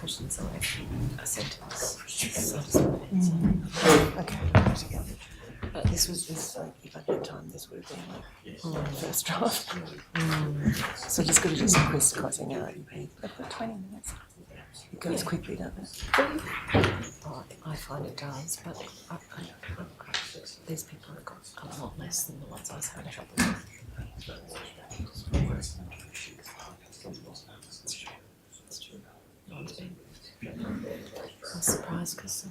questions are actually a sentence. Okay, together. But this was This, like, if I'd had time, this would have been like first draft. So just got to do some crisscrossing out. I've got 20 minutes. It goes quickly, doesn't it? oh, I find it does, but these people have got a lot less than the ones I was having trouble with. I'm surprised because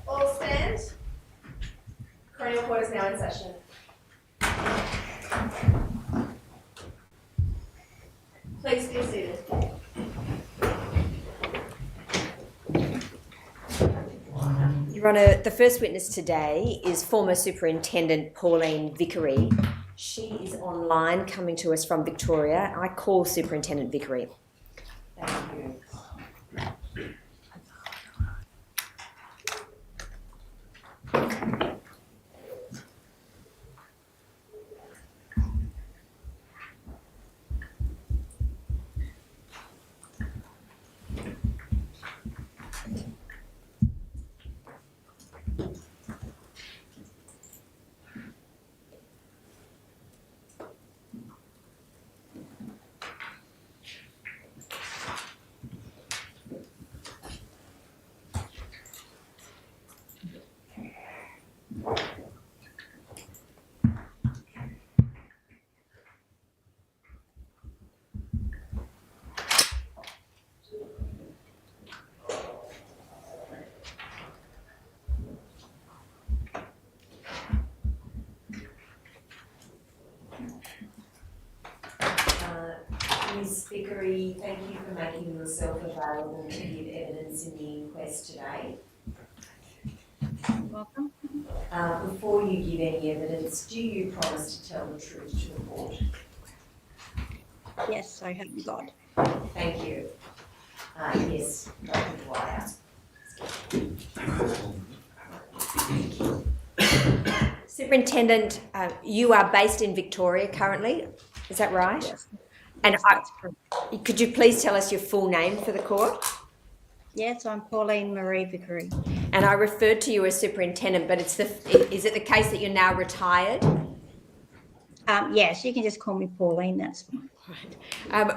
All stand. Coronial Court is now in session. Please be seated. Your Honour, the first witness today is former Superintendent Pauline Vickery. She is online, coming to us from Victoria. I call Superintendent Vickery. Thank you. Ms Vickery, thank you for making yourself available to give evidence in the inquest today. You're welcome. Before you give any evidence, do you promise to tell the truth to the court? Yes, I have God. Thank you. Yes, Dr. Dwyer. Superintendent, you are based in Victoria currently, is that right? Yes. And That's correct. could you please tell us your full name for the court? Yes, I'm Pauline Marie Vickery. And I referred to you as superintendent, but is it the case that you're now retired? Yes, you can just call me Pauline, that's fine. Right.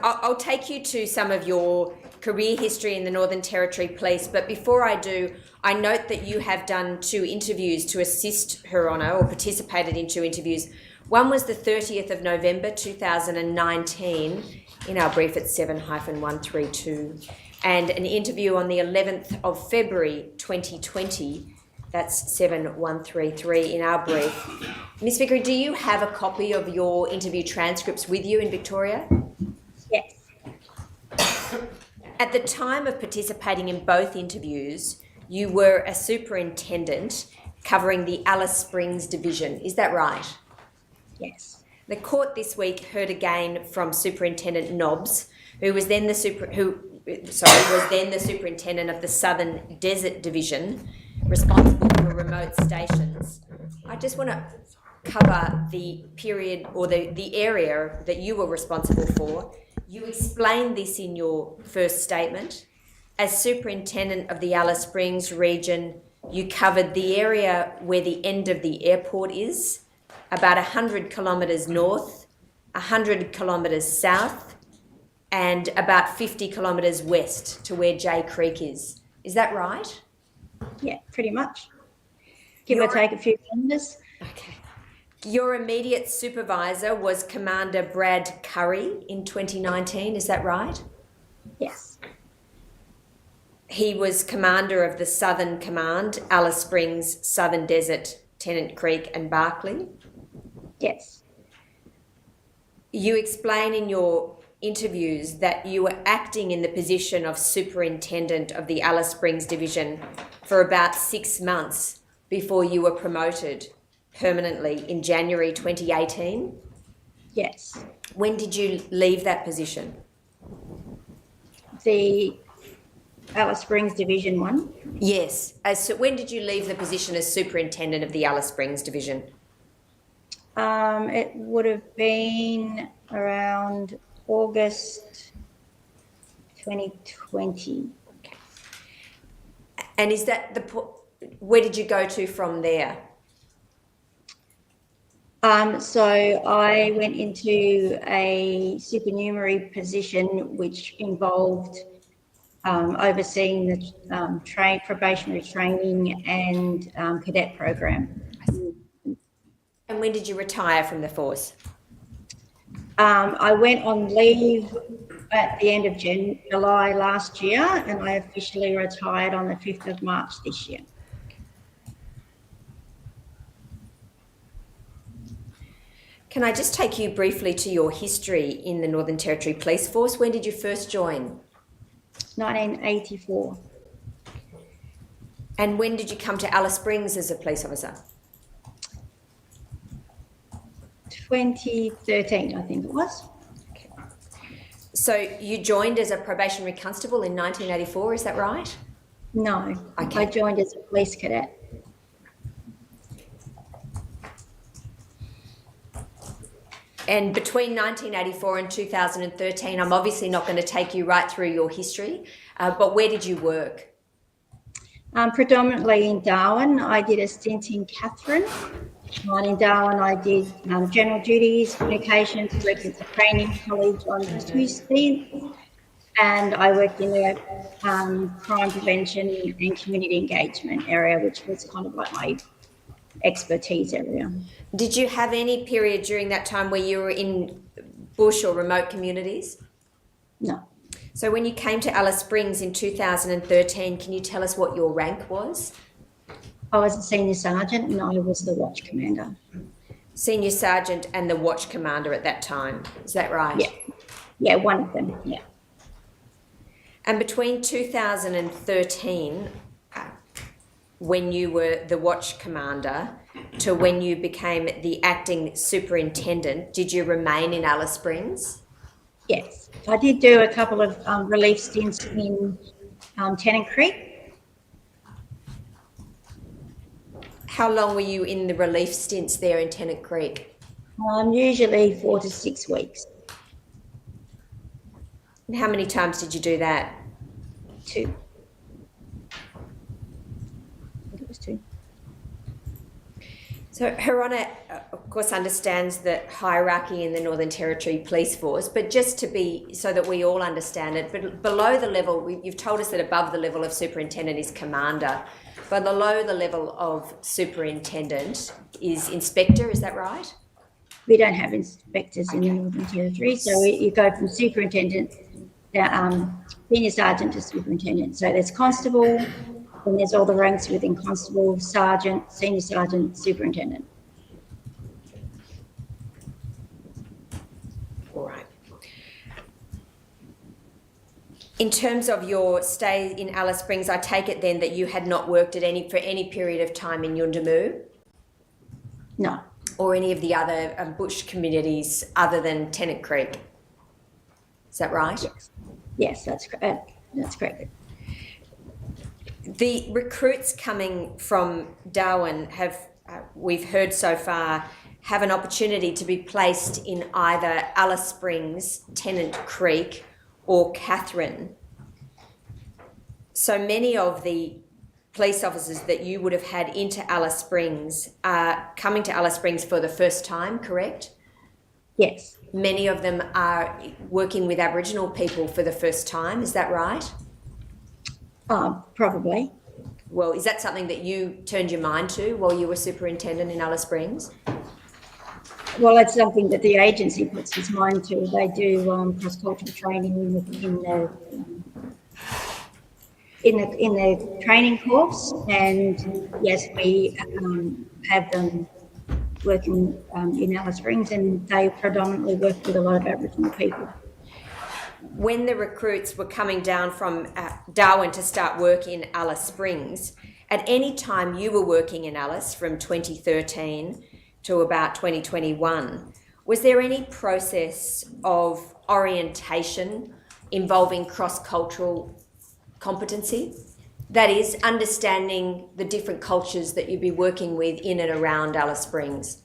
I'll take you to some of your career history in the Northern Territory Police, but before I do, I note that you have done 2 interviews to assist Her Honour, or participated in 2 interviews. One was the 30th of November 2019, in our brief at 7-132, and an interview on the 11th of February 2020, that's 7-133 in our brief. Ms Vickery, do you have a copy of your interview transcripts with you in Victoria? Yes, At the time of participating in both interviews, you were a superintendent covering the Alice Springs division, is that right? yes, The court this week heard again from Superintendent Nobbs, who was then the superintendent of the Southern Desert Division, responsible for remote stations. I just want to cover the period or the area that you were responsible for. You explained this in your first statement. As superintendent of the Alice Springs region, you covered the area where the end of the airport is, about 100 kilometres north, 100 kilometres south, and about 50 kilometres west to where Jay Creek is. Is that right? yeah, pretty much. Give or take a few kilometres. Okay. Your immediate supervisor was Commander Brad Curry in 2019, is that right? Yes, He was commander of the Southern Command, Alice Springs, Southern Desert, Tennant Creek and Barkly. yes, You explain in your interviews that you were acting in the position of superintendent of the Alice Springs division for about 6 months before you were promoted permanently in January 2018. yes. When did you leave that position? The Alice Springs Division 1, Yes. So when did you leave the position as superintendent of the Alice Springs division? It would have been around August 2020. And is that where did you go to from there? So I went into a supernumerary position which involved overseeing the probationary training and cadet program. And when did you retire from the force? I went on leave at the end of July last year, and I officially retired on the 5th of March this year. Can I just take you briefly to your history in the Northern Territory Police Force? When did you first join? 1984. And when did you come to Alice Springs as a police officer? 2013, I think it was. Okay. So you joined as a probationary constable in 1984, is that right? No, Okay. I joined as a police cadet. And between 1984 and 2013, I'm obviously not going to take you right through your history, but where did you work? Predominantly in Darwin. I did a stint in Catherine. And in Darwin, I did general duties, communications, worked at the training college on 2 stints, and I worked in the crime prevention and community engagement area, which was kind of like my expertise area. Did you have any period during that time where you were in bush or remote communities? No. So when you came to Alice Springs in 2013, can you tell us what your rank was? I was a senior sergeant and I was the watch commander. Senior sergeant and the watch commander at that time, is that right? Yeah. Yeah, one of them, yeah. And between 2013, when you were the watch commander, to when you became the acting superintendent, did you remain in Alice Springs? Yes. I did do a couple of relief stints in Tennant Creek. How long were you in the relief stints there in Tennant Creek? Usually 4 to 6 weeks. And how many times did you do that? 2. I think it was 2. So Her Honour, of course, understands the hierarchy in the Northern Territory Police Force, but just to be, so that we all understand it, but below the level, you've told us that above the level of superintendent is commander, but below the level of superintendent is inspector, is that right? We don't have inspectors in the Northern Territory, so you go from superintendent, senior sergeant to superintendent. So there's constable, and there's all the ranks within constable, sergeant, senior sergeant, superintendent. All right. In terms of your stay in Alice Springs, I take it then that you had not worked for any period of time in Yuendamu? No. Or any of the other bush communities other than Tennant Creek? Is that right? Yes. Yes, that's correct. That's correct. The recruits coming from Darwin have, we've heard so far, have an opportunity to be placed in either Alice Springs, Tennant Creek, or Catherine. So many of the police officers that you would have had into Alice Springs are coming to Alice Springs for the first time, correct? Yes. Many of them are working with Aboriginal people for the first time, is that right? Probably. Well, is that something that you turned your mind to while you were superintendent in Alice Springs? Well, it's something that the agency puts its mind to. They do cross-cultural training in the training course, and yes, we have them working in Alice Springs, and they predominantly work with a lot of Aboriginal people. When the recruits were coming down from Darwin to start work in Alice Springs, at any time you were working in Alice from 2013 to about 2021, was there any process of orientation involving cross-cultural competency? That is, understanding the different cultures that you'd be working with in and around Alice Springs.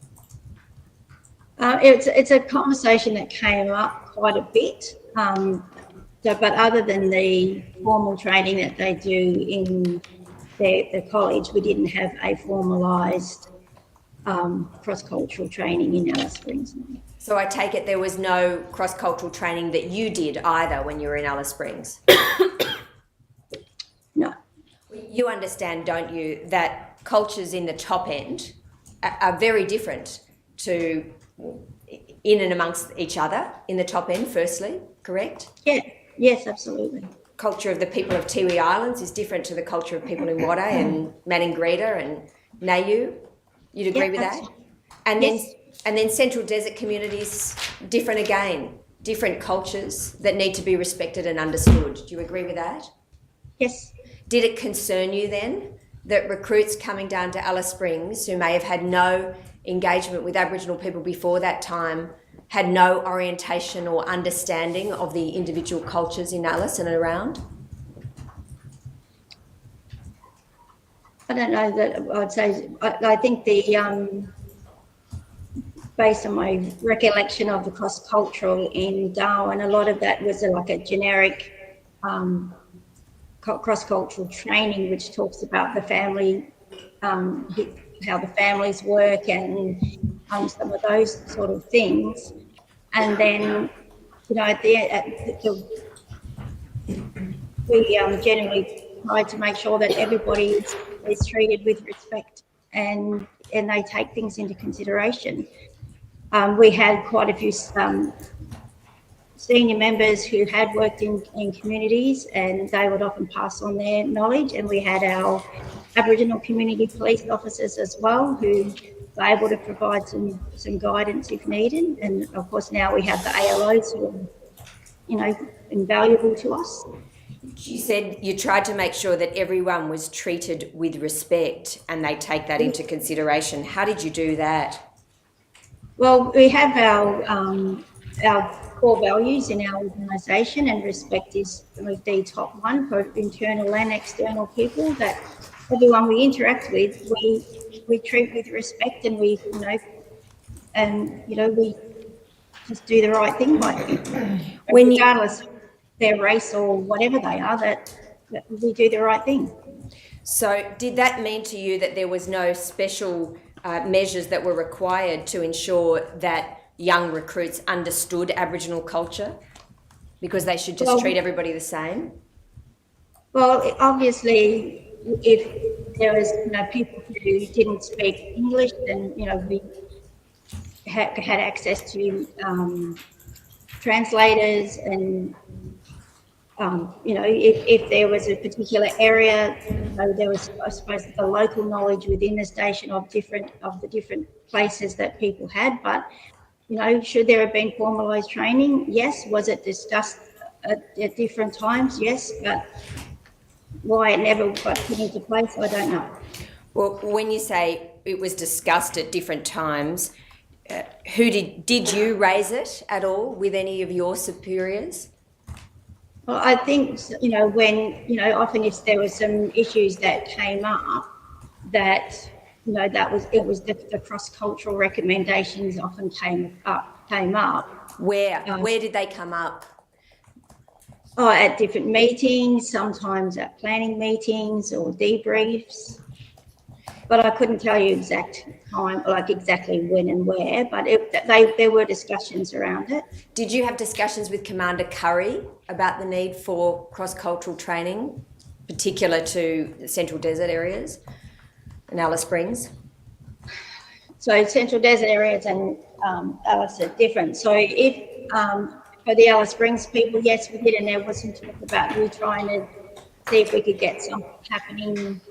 It's a conversation that came up quite a bit. But other than the formal training that they do in the college, we didn't have a formalised cross-cultural training in Alice Springs. So I take it there was no cross-cultural training that you did either when you were in Alice Springs? No. You understand, don't you, that cultures in the top end are very different to in and amongst each other in the top end, firstly, correct? Yeah. Yes, absolutely. Culture of the people of Tiwi Islands is different to the culture of people in Wada and Maningrida and Nayu. You'd agree with that? Absolutely. And Yes. then Central Desert communities, different again, different cultures that need to be respected and understood. Do you agree with that? Yes. Did it concern you then that recruits coming down to Alice Springs who may have had no engagement with Aboriginal people before that time had no orientation or understanding of the individual cultures in Alice and around? I don't know that I'd say, I think based on my recollection of the cross-cultural in Darwin, a lot of that was like a generic cross-cultural training, which talks about the family, how the families work and some of those sort of things. And then, we generally try to make sure that everybody is treated with respect and they take things into consideration. We had quite a few senior members who had worked in communities, and they would often pass on their knowledge. And we had our Aboriginal community police officers as well, who were able to provide some guidance if needed. And of course, now we have the ALOs who are, invaluable to us. You said you tried to make sure that everyone was treated with respect and they take that into consideration. How did you do that? Well, we have our core values in our organisation, and respect is the top one for internal and external people. That everyone we interact with, we treat with respect, and we just do the right thing by them, regardless of their race or whatever they are. That we do the right thing. So, did that mean to you that there was no special measures that were required to ensure that young recruits understood Aboriginal culture, because they should just treat everybody the same? Well, obviously, if there was people who didn't speak English, then we had access to translators, and if there was a particular area, there was, I suppose, the local knowledge within the station of the different places that people had. But should there have been formalised training? Yes. Was it discussed at different times? Yes. But why it never got put into place, I don't know. Well, when you say it was discussed at different times, did you raise it at all with any of your superiors? Well, I think when often if there were some issues that came up, that the cross-cultural recommendations often came up. Where did they come up? At different meetings, sometimes at planning meetings or debriefs. But I couldn't tell you exact time, like exactly when and where, but there were discussions around it. Did you have discussions with Commander Curry about the need for cross-cultural training, particular to the Central Desert areas and Alice Springs? So Central Desert areas and Alice are different. So if for the Alice Springs people, yes, we did, and there was some talk about we trying to see if we could get something happening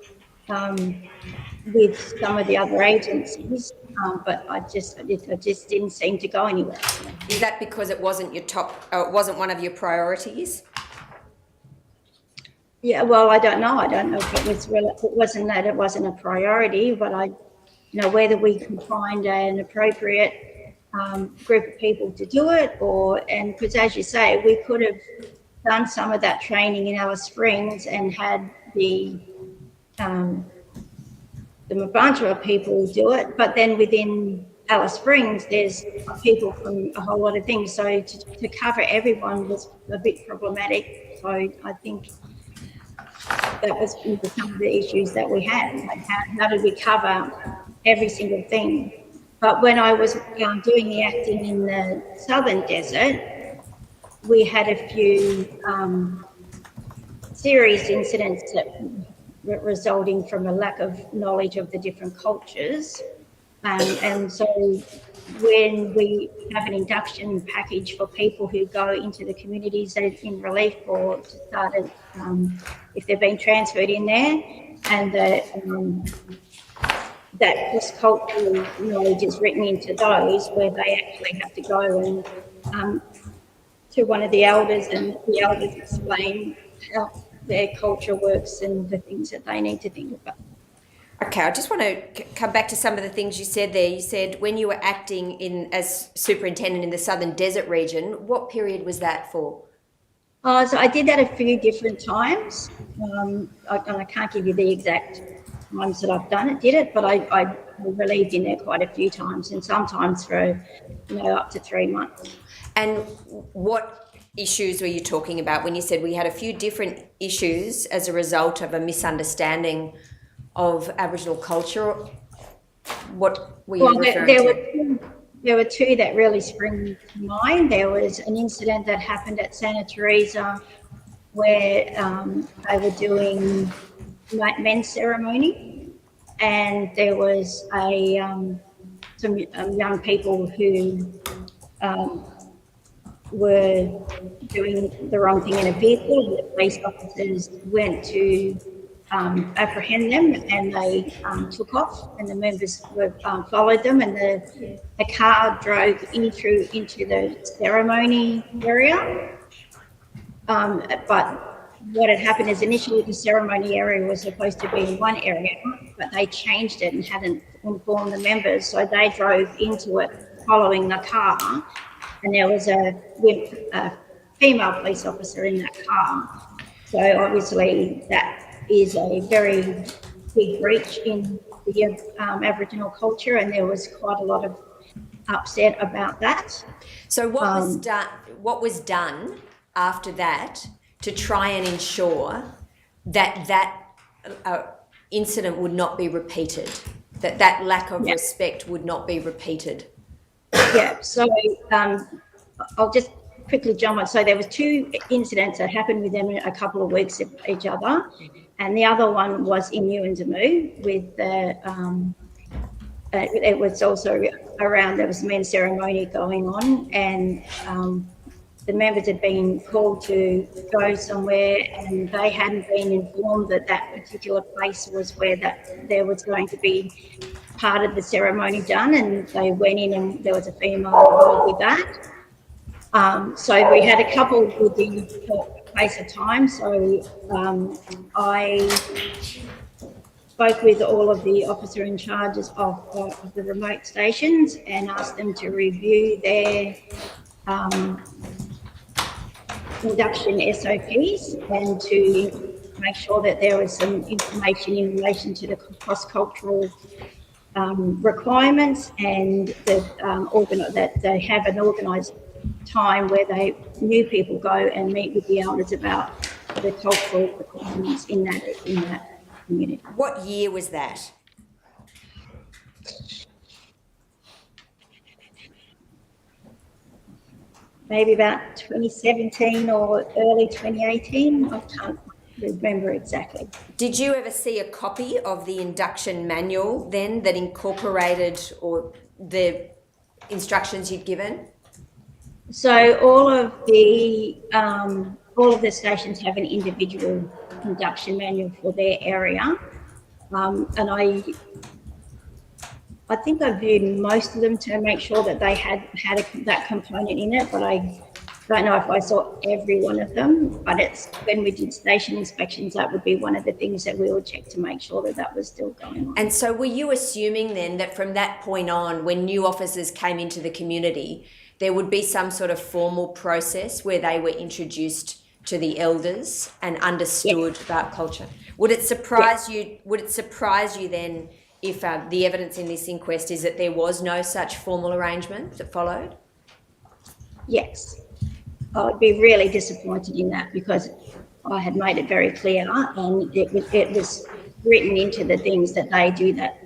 with some of the other agencies, but it just didn't seem to go anywhere. Is that because it wasn't your it wasn't one of your priorities? Yeah, well, I don't know. I don't know if it wasn't a priority, but whether we can find an appropriate group of people to do it, and because as you say, we could have done some of that training in Alice Springs and had the Mabantara people do it, but then within Alice Springs, there's people from a whole lot of things. So to cover everyone was a bit problematic. So I think that was some of the issues that we had. Like how did we cover every single thing? But when I was doing the acting in the Southern Desert, we had a few serious incidents that were resulting from a lack of knowledge of the different cultures. And so when we have an induction package for people who go into the communities that are in relief or to start if they've been transferred in there, and that cross-cultural knowledge is written into those where they actually have to go and to one of the elders, and the elders explain how their culture works and the things that they need to think about. Okay, I just want to come back to some of the things you said there. You said when you were acting as superintendent in the Southern Desert region, what period was that for? So I did that a few different times. I can't give you the exact times that I've did it, but I relieved in there quite a few times, and sometimes for up to 3 months. And what issues were you talking about when you said we had a few different issues as a result of a misunderstanding of Aboriginal culture? What were you referring to? There were two that really spring to mind. There was an incident that happened at Santa Teresa where they were doing men's ceremony, and there was some young people who were doing the wrong thing in a vehicle. The police officers went to apprehend them, and they took off, and the members followed them, and the car drove into the ceremony area. But what had happened is initially the ceremony area was supposed to be in one area, but they changed it and hadn't informed the members, so they drove into it following the car, and there was a female police officer in that car. So obviously that is a very big breach in the Aboriginal culture, and there was quite a lot of upset about that. So what was done after that to try and ensure that incident would not be repeated, that lack of respect would not be repeated? Yeah, so I'll just quickly jump on. So there was 2 incidents that happened within a couple of weeks of each other, and the other one was in Yuendamu with it was also around, there was a men's ceremony going on, and the members had been called to go somewhere, and they hadn't been informed that that particular place was where there was going to be part of the ceremony done, and they went in and there was a female involved with that. So we had a couple within a space of time. So I spoke with all of the officer in charges of the remote stations and asked them to review their induction SOPs and to make sure that there was some information in relation to the cross-cultural requirements, and that they have an organised time where new people go and meet with the elders about the cultural requirements in that community. What year was that? Maybe about 2017 or early 2018. I can't remember exactly. Did you ever see a copy of the induction manual then that incorporated or the instructions you'd given? So all of the stations have an individual induction manual for their area, and I think I viewed most of them to make sure that they had that component in it, but I don't know if I saw every one of them. But it's when we did station inspections, that would be one of the things that we would check to make sure that that was still going on. And so were you assuming then that from that point on, when new officers came into the community, there would be some sort of formal process where they were introduced to the elders and understood about culture? Would it surprise you? Would it surprise you then if the evidence in this inquest is that there was no such formal arrangement that followed? Yes. I would be really disappointed in that because I had made it very clear and it was written into the things that they do that.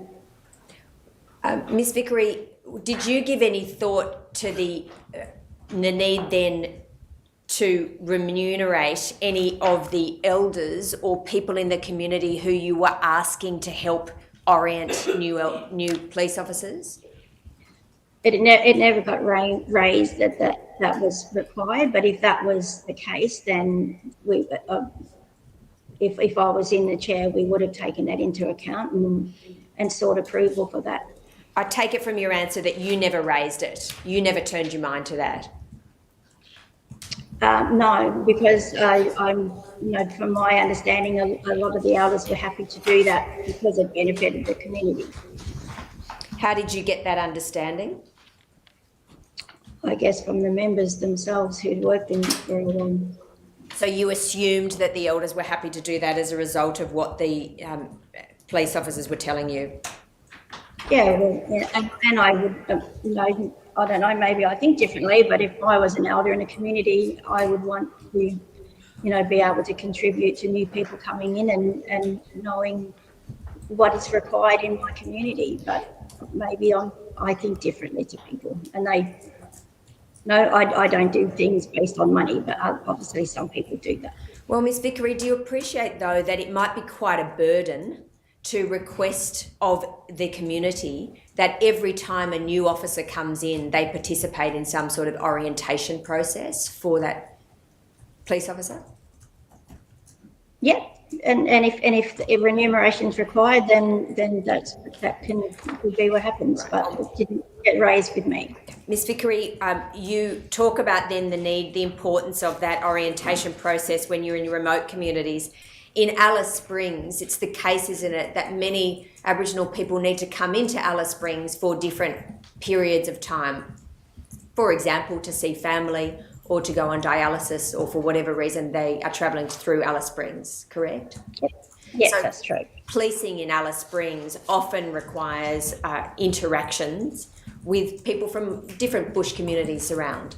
Ms Vickery, did you give any thought to the need then to remunerate any of the elders or people in the community who you were asking to help orient new police officers? It never got raised that was required, but if that was the case, then if I was in the chair, we would have taken that into account and sought approval for that. I take it from your answer that you never raised it. You never turned your mind to that. No, because I'm, from my understanding, a lot of the elders were happy to do that because it benefited the community. How did you get that understanding? I guess from the members themselves who'd worked in it for a while. So you assumed that the elders were happy to do that as a result of what the police officers were telling you? Yeah, well, and I would, I don't know, maybe I think differently, but if I was an elder in a community, I would want to, be able to contribute to new people coming in and knowing what is required in my community. But maybe I think differently to people, and I don't do things based on money, but obviously some people do that. Well, Ms Vickery, do you appreciate, though, that it might be quite a burden to request of the community that every time a new officer comes in, they participate in some sort of orientation process for that police officer? Yeah, and if remuneration is required, then that can be what happens. But it didn't get raised with me. Ms Vickery, you talk about then the importance of that orientation process when you're in your remote communities. In Alice Springs, it's the case, isn't it, that many Aboriginal people need to come into Alice Springs for different periods of time. For example, to see family or to go on dialysis or for whatever reason they are travelling through Alice Springs, correct? Yes, So that's true. Policing in Alice Springs often requires interactions with people from different bush communities around.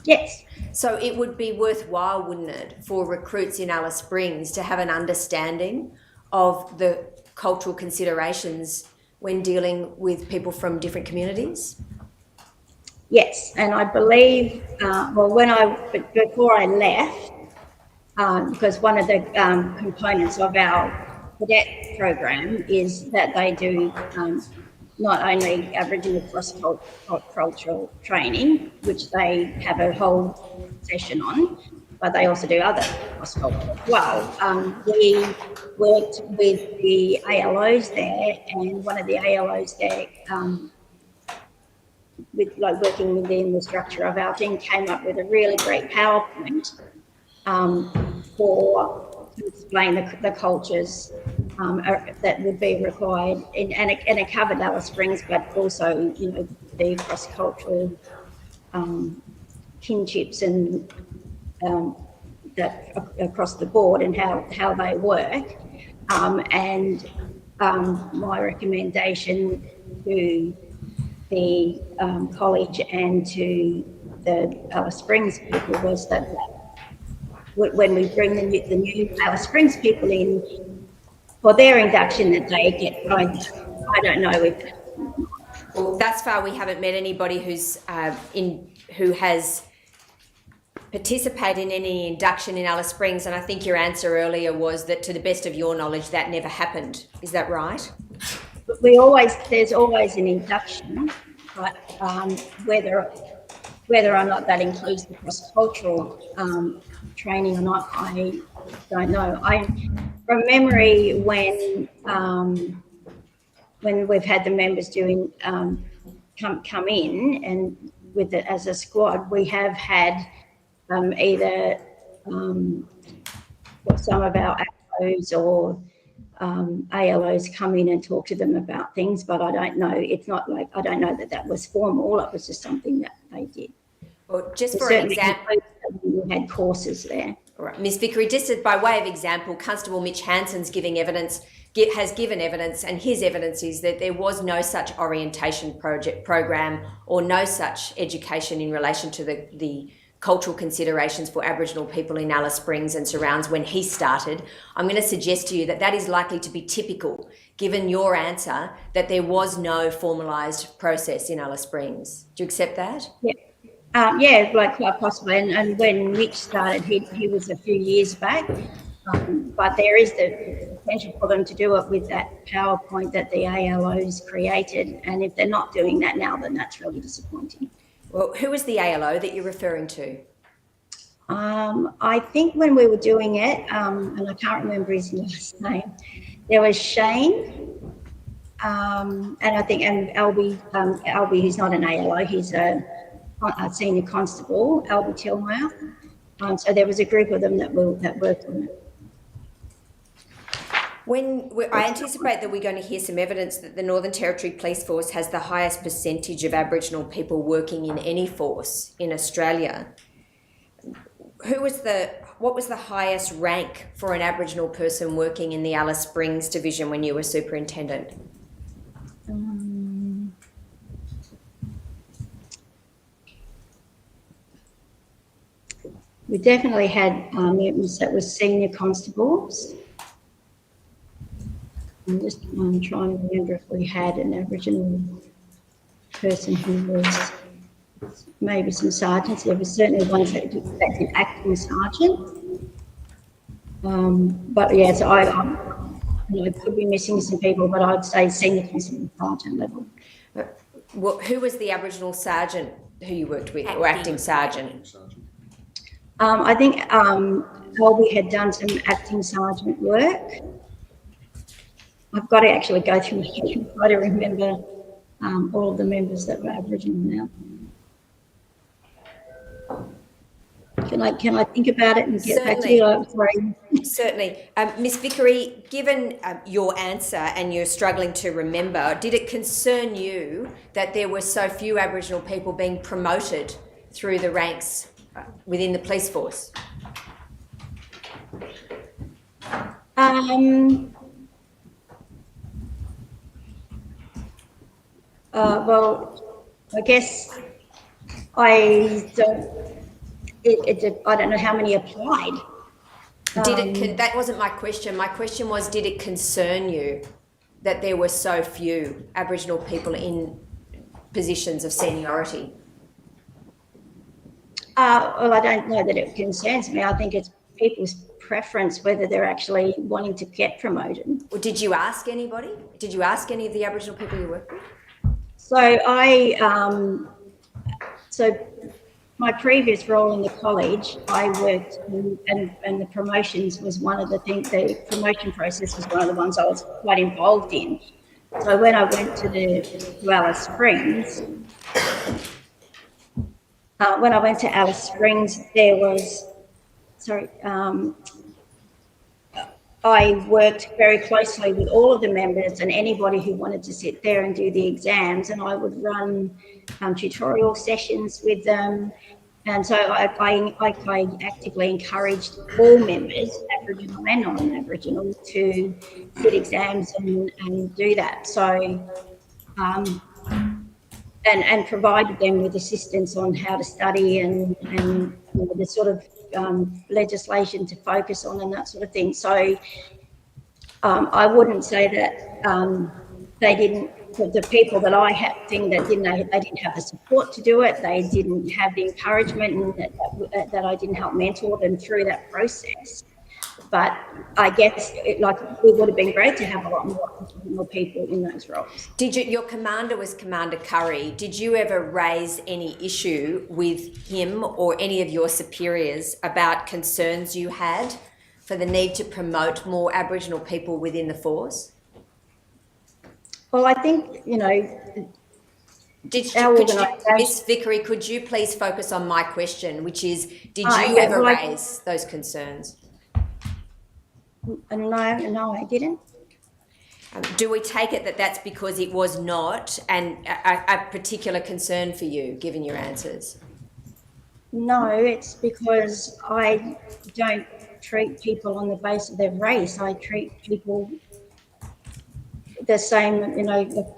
Yes. So it would be worthwhile, wouldn't it, for recruits in Alice Springs to have an understanding of the cultural considerations when dealing with people from different communities? Yes, and I believe, before I left, because one of the components of our cadet program is that they do not only Aboriginal cross-cultural training, which they have a whole session on, but they also do other cross-cultural as well. We worked with the ALOs there, and one of the ALOs there, working within the structure of our thing, came up with a really great PowerPoint to explain the cultures that would be required, and it covered Alice Springs, but also the cross-cultural kinships and that across the board and how they work. And my recommendation to the college and to the Alice Springs people was that when we bring the new Alice Springs people in for their induction, that they get, I don't know if. Well, thus far we haven't met anybody who has participated in any induction in Alice Springs, and I think your answer earlier was that, to the best of your knowledge, that never happened. Is that right? There's always an induction, but whether or not that includes the cross-cultural training or not, I don't know. From memory, when we've had the members doing come in and with it as a squad, we have had either some of our ALOs or ALOs come in and talk to them about things, but I don't know. It's not like, I don't know that was formal. It was just something that they did. Well, just for an example, we had courses there. All right, Ms Vickery, just by way of example, Constable Mitch Hanson's giving evidence has given evidence, and his evidence is that there was no such orientation program or no such education in relation to the cultural considerations for Aboriginal people in Alice Springs and surrounds when he started. I'm going to suggest to you that that is likely to be typical, given your answer, that there was no formalised process in Alice Springs. Do you accept that? Yeah. Yeah, like quite possibly. And when Mitch started, he was a few years back. But there is the potential for them to do it with that PowerPoint that the ALO's created. And if they're not doing that now, then that's really disappointing. Well, who is the ALO that you're referring to? I think when we were doing it, and I can't remember his last name, there was Shane, and I think, and Albie, he's not an ALO, he's a senior constable, Albie Tillmeyer. So there was a group of them that worked on it. I anticipate that we're going to hear some evidence that the Northern Territory Police Force has the highest percentage of Aboriginal people working in any force in Australia. What was the highest rank for an Aboriginal person working in the Alice Springs division when you were superintendent? We definitely had mutants that were senior constables. I'm just trying to remember if we had an Aboriginal person who was maybe some sergeants. There were certainly ones that did acting sergeant. But yeah, so I could be missing some people, but I'd say senior constable sergeant level. Well, who was the Aboriginal sergeant who you worked with, or acting sergeant? I think Colby had done some acting sergeant work. I've got to actually go through my head and try to remember all of the members that were Aboriginal now. Can I think about it and get back to you? Sorry. Certainly. Ms Vickery, given your answer and you're struggling to remember, did it concern you that there were so few Aboriginal people being promoted through the ranks within the police force? Well, I guess I don't know how many applied. That wasn't my question. My question was, did it concern you that there were so few Aboriginal people in positions of seniority? Well, I don't know that it concerns me. I think it's people's preference whether they're actually wanting to get promoted. Well, did you ask anybody? Did you ask any of the Aboriginal people you work with? So my previous role in the college, I worked and the promotions was one of the things, the promotion process was one of the ones I was quite involved in. So when I went to Alice Springs, there was, I worked very closely with all of the members and anybody who wanted to sit there and do the exams, and I would run tutorial sessions with them. And so I actively encouraged all members, Aboriginal and non-Aboriginal, to sit exams and do that. So, and provided them with assistance on how to study and the sort of legislation to focus on and that sort of thing. So I wouldn't say that they didn't, the people that I had think that they didn't have the support to do it, they didn't have the encouragement, and that I didn't help mentor them through that process. But I guess it would have been great to have a lot more people in those roles. Your commander was Commander Curry. Did you ever raise any issue with him or any of your superiors about concerns you had for the need to promote more Aboriginal people within the force? Well, I think, Ms Vickery, could you please focus on my question, which is, did you ever raise those concerns? No, I didn't. Do we take it that that's because it was not a particular concern for you, given your answers? No, it's because I don't treat people on the basis of their race. I treat people the same,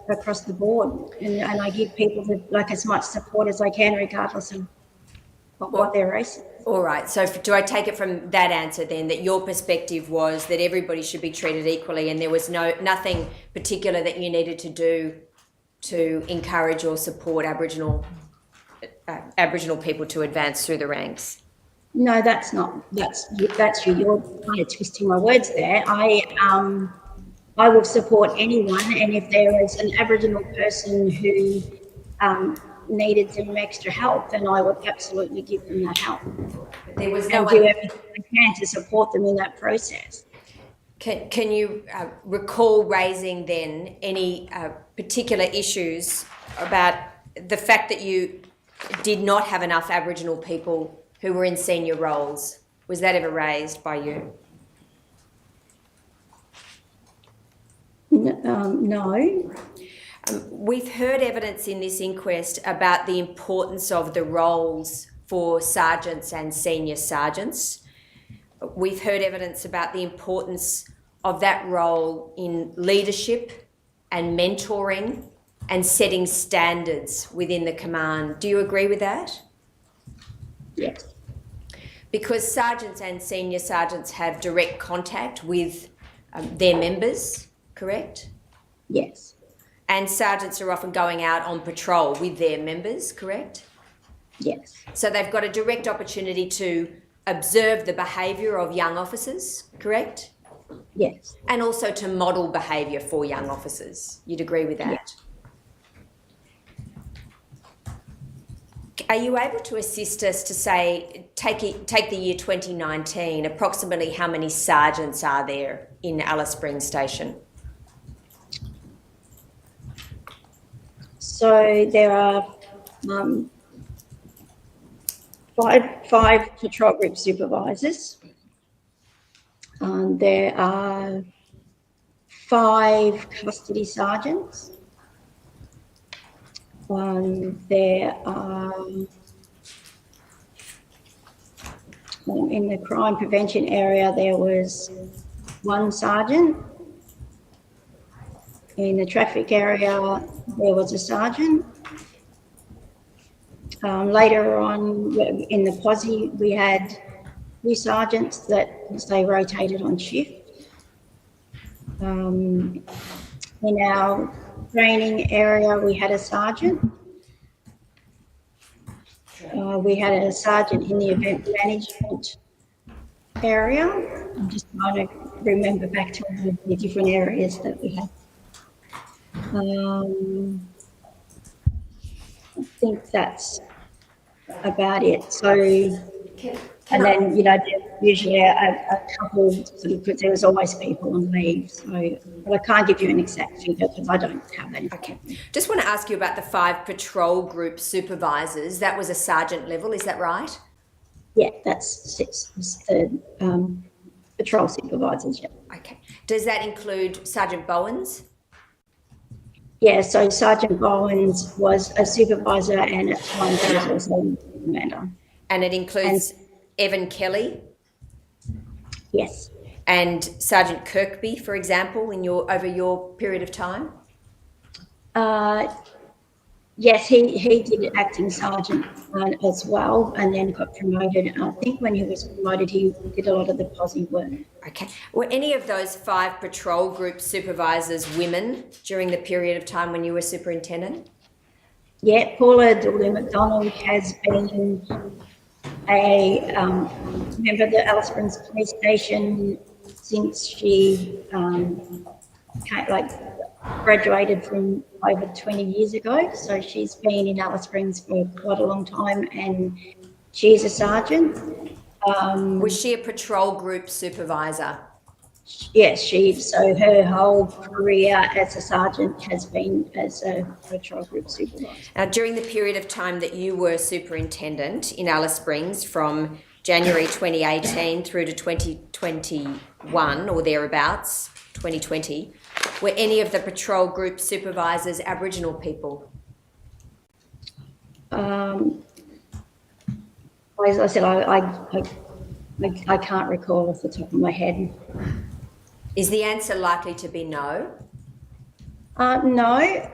across the board, and I give people as much support as I can, regardless of what their race is. All right. So do I take it from that answer then that your perspective was that everybody should be treated equally, and there was nothing particular that you needed to do to encourage or support Aboriginal people to advance through the ranks? No, that's you. You're kind of twisting my words there. I will support anyone, and if there is an Aboriginal person who needed some extra help, then I would absolutely give them that help. There was and do everything I can to support them in that process. Can you recall raising then any particular issues about the fact that you did not have enough Aboriginal people who were in senior roles? Was that ever raised by you? No. We've heard evidence in this inquest about the importance of the roles for sergeants and senior sergeants. We've heard evidence about the importance of that role in leadership and mentoring and setting standards within the command. Do you agree with that? Yes. Because sergeants and senior sergeants have direct contact with their members, correct? Yes. And sergeants are often going out on patrol with their members, correct? Yes. So they've got a direct opportunity to observe the behaviour of young officers, correct? Yes. And also to model behaviour for young officers. You'd agree with that? Yes. Are you able to assist us to say, take the year 2019, approximately how many sergeants are there in Alice Springs Station? So there are five patrol group supervisors. There are 5 custody sergeants. There are, in the crime prevention area, there was 1 sergeant. In the traffic area, there was a sergeant. Later on, in the posse, we had 2 sergeants that they rotated on shift. In our training area, we had a sergeant. We had a sergeant in the event management area. I'm just trying to remember back to the different areas that we had. I think that's about it. So, and then, there's usually a couple, because there was always people on leave. So, but I can't give you an exact figure because I don't have that. Okay. Just want to ask you about the 5 patrol group supervisors. That was a sergeant level, is that right? Yeah, that's the patrol supervisors, yeah. Okay. Does that include Sergeant Bowens? Yeah, so Sergeant Bowens was a supervisor and at times he was also a commander. And it includes Evan Kelly? Yes. And Sergeant Kirkby, for example, over your period of time? Yes, he did acting sergeant as well, and then got promoted. I think when he was promoted, he did a lot of the posse work. Okay. Were any of those 5 patrol group supervisors women during the period of time when you were superintendent? Yeah, Paula Dooley McDonald has been a member of the Alice Springs Police Station since she graduated from over 20 years ago. So she's been in Alice Springs for quite a long time, and she's a sergeant. Was she a patrol group supervisor? Yes, so her whole career as a sergeant has been as a patrol group supervisor. Now, during the period of time that you were superintendent in Alice Springs, from January 2018 through to 2021 or thereabouts, 2020, were any of the patrol group supervisors Aboriginal people? As I said, I can't recall off the top of my head. Is the answer likely to be no? No,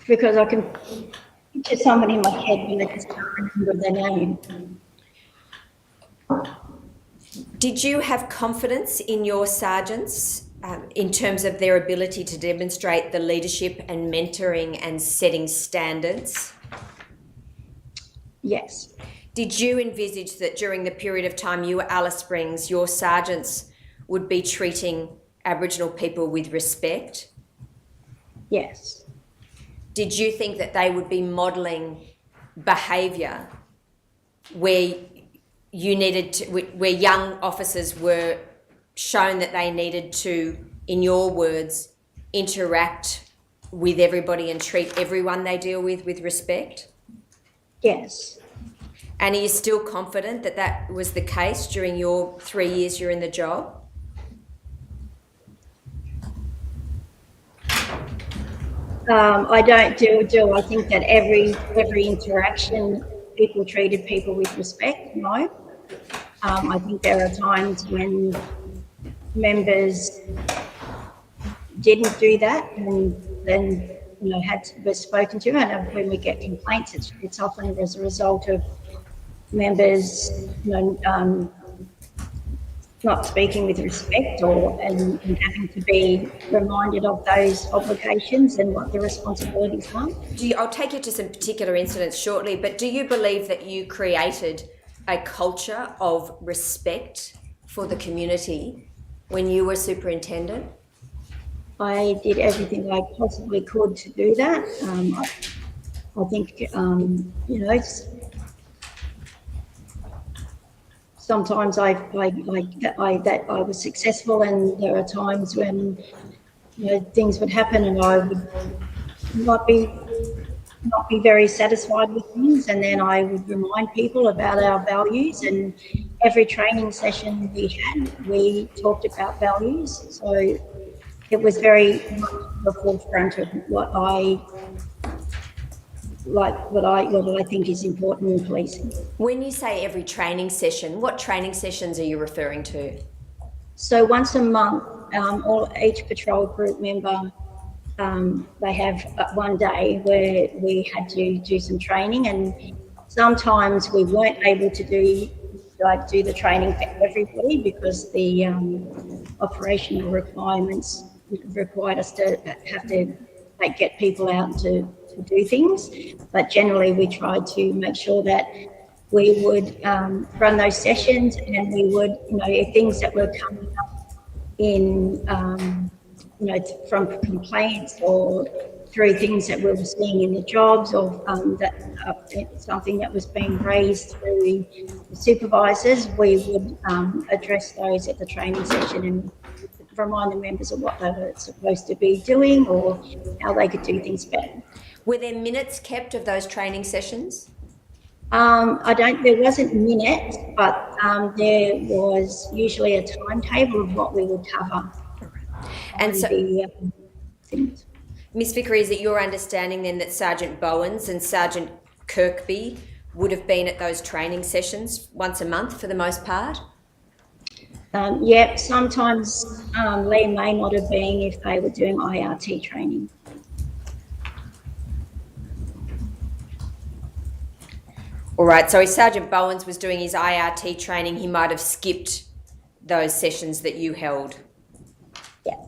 because I can picture someone in my head, but I just can't remember their name. Did you have confidence in your sergeants in terms of their ability to demonstrate the leadership and mentoring and setting standards? Yes. Did you envisage that during the period of time you were Alice Springs, your sergeants would be treating Aboriginal people with respect? Yes. Did you think that they would be modelling behaviour where you needed to, where young officers were shown that they needed to, in your words, interact with everybody and treat everyone they deal with respect? Yes. And are you still confident that that was the case during your 3 years you're in the job? I don't do. I think that every interaction, people treated people with respect. No. I think there are times when members didn't do that, and then were spoken to. And when we get complaints, it's often as a result of members, not speaking with respect and having to be reminded of those obligations and what the responsibilities are. I'll take you to some particular incidents shortly, but do you believe that you created a culture of respect for the community when you were superintendent? I did everything I possibly could to do that. I think, sometimes I was successful, and there are times when things would happen and I would not be very satisfied with things, and then I would remind people about our values. And every training session we had, we talked about values. So it was very much the forefront of what I think is important in policing. When you say every training session, what training sessions are you referring to? So once a month, each patrol group member, they have one day where we had to do some training, and sometimes we weren't able to do the training for everybody because the operational requirements required us to have to get people out to do things. But generally we tried to make sure that we would run those sessions, and we would, if things that were coming up in, from complaints or through things that we were seeing in the jobs, or something that was being raised through the supervisors, we would address those at the training session and remind the members of what they were supposed to be doing or how they could do things better. Were there minutes kept of those training sessions? There wasn't minutes, but there was usually a timetable of what we would cover. And so, things. Ms. Vickery, is it your understanding then that Sergeant Bowens and Sergeant Kirkby would have been at those training sessions once a month for the most part? Yeah, sometimes Lee may not have been if they were doing IRT training. All right, so if Sergeant Bowens was doing his IRT training, he might have skipped those sessions that you held. Yeah.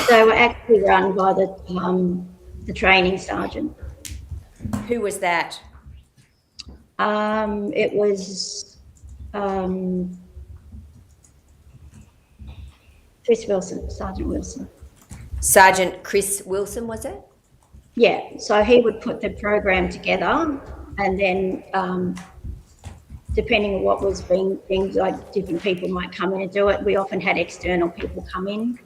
They were actually run by the training sergeant. Who was that? It was Chris Wilson, Sergeant Wilson. Sergeant Chris Wilson, was it? Yeah, so he would put the program together, and then depending on what was being like, different people might come in and do it. We often had external people come in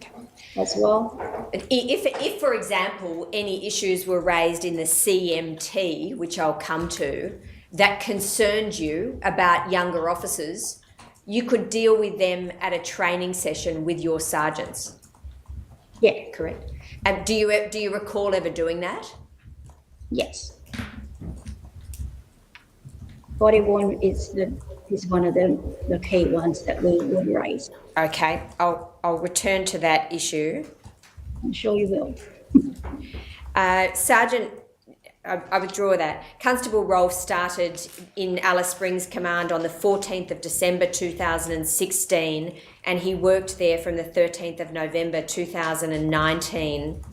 as well. If, for example, any issues were raised in the CMT, which I'll come to, that concerned you about younger officers, you could deal with them at a training session with your sergeants. Yeah. Correct. And do you recall ever doing that? Yes. Body worn is is one of the key ones that we would raise. Okay, I'll return to that issue. I'm sure you will. Sergeant, I withdraw that. Constable Rolfe started in Alice Springs Command on the 14th of December 2016, and he worked there from the 13th of November 2019.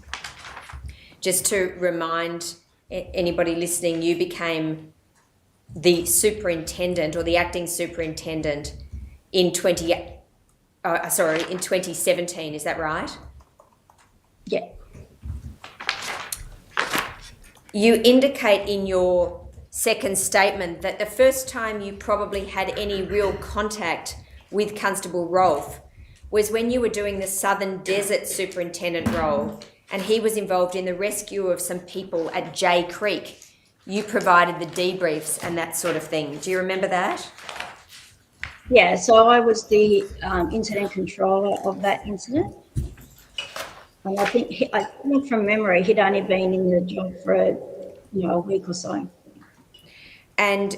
Just to remind anybody listening, you became the superintendent or the acting superintendent in 2017, is that right? Yeah. You indicate in your second statement that the first time you probably had any real contact with Constable Rolfe was when you were doing the Southern Desert Superintendent role and he was involved in the rescue of some people at Jay Creek. You provided the debriefs and that sort of thing. Do you remember that? Yeah, so I was the incident controller of that incident. And I think from memory, he'd only been in the job for a week or so. And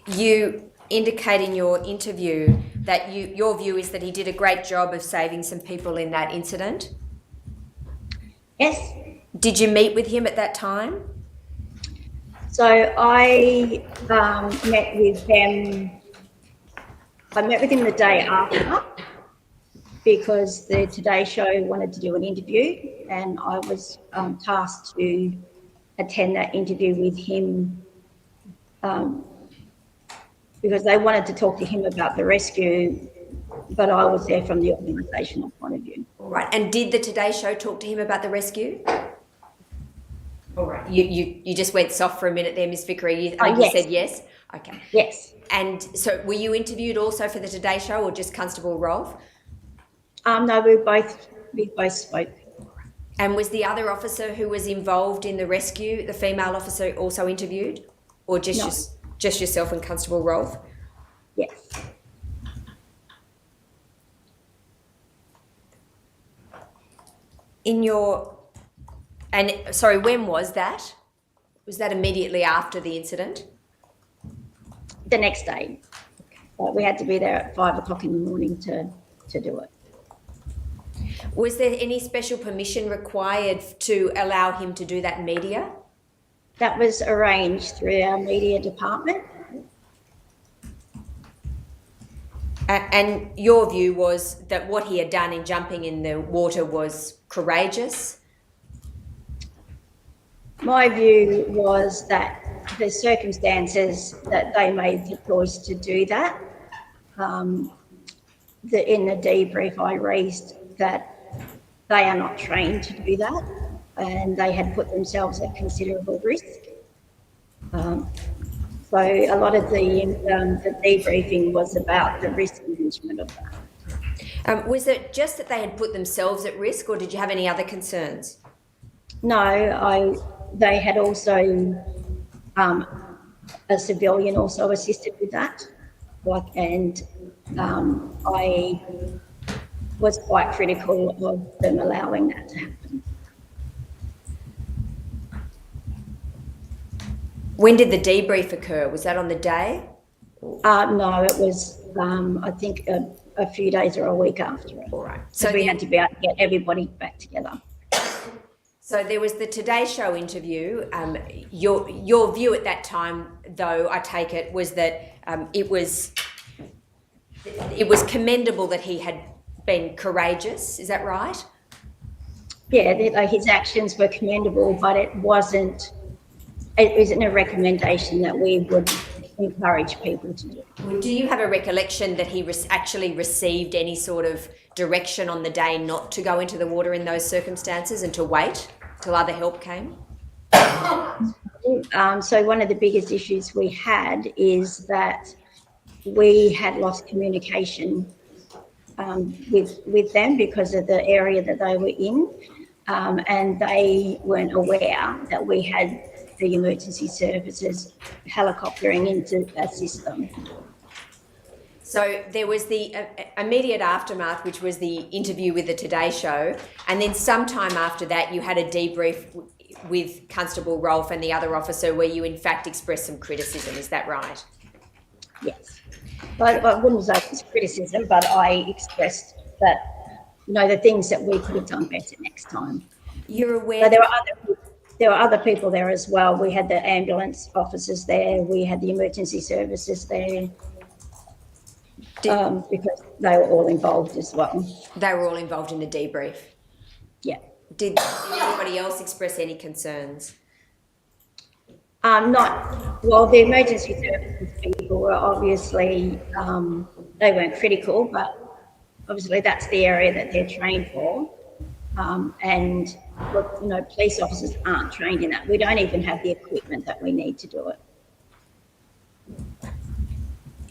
you indicate in your interview that your view is that he did a great job of saving some people in that incident. Yes. Did you meet with him at that time? So I met with him. I met with him the day after because the Today Show wanted to do an interview, and I was tasked to attend that interview with him because they wanted to talk to him about the rescue, but I was there from the organisational point of view. All right. And did the Today Show talk to him about the rescue? All right. You just went soft for a minute there, Miss Vickery. I think yes. You said yes. Okay. Yes. And so were you interviewed also for the Today Show or just Constable Rolfe? No, we both spoke. And was the other officer who was involved in the rescue, the female officer, also interviewed, or just yourself and Constable Rolfe? Yes. When was that? Was that immediately after the incident? The next day. We had to be there at 5 o'clock in the morning to do it. Was there any special permission required to allow him to do that in media? That was arranged through our media department. And your view was that what he had done in jumping in the water was courageous? My view was that the circumstances that they made the choice to do that, in the debrief I raised that they are not trained to do that and they had put themselves at considerable risk. So a lot of the debriefing was about the risk management of that. Was it just that they had put themselves at risk, or did you have any other concerns? No, they had also, a civilian also assisted with that. I was quite critical of them allowing that to happen. When did the debrief occur? Was that on the day? No, it was, I think, a few days or a week after it. All right. So we had to be able to get everybody back together. So there was the Today Show interview. Your view at that time, though, I take it, was that it was commendable that he had been courageous. Is that right? Yeah, his actions were commendable, but it wasn't a recommendation that we would encourage people to do. Do you have a recollection that he actually received any sort of direction on the day not to go into the water in those circumstances and to wait till other help came? So one of the biggest issues we had is that we had lost communication with them because of the area that they were in, and they weren't aware that we had the emergency services helicoptering into assist them. So there was the immediate aftermath, which was the interview with the Today Show, and then sometime after that you had a debrief with Constable Rolfe and the other officer where you in fact expressed some criticism. Is that right? Yes. But I wouldn't say it's criticism, but I expressed that, the things that we could have done better next time. You're aware So there were other people there as well. We had the ambulance officers there. We had the emergency services there. Because they were all involved as well. they were all involved in the debrief. Yeah. Did anybody else express any concerns? The emergency services people were obviously, they weren't critical, but obviously that's the area that they're trained for. And police officers aren't trained in that. We don't even have the equipment that we need to do it.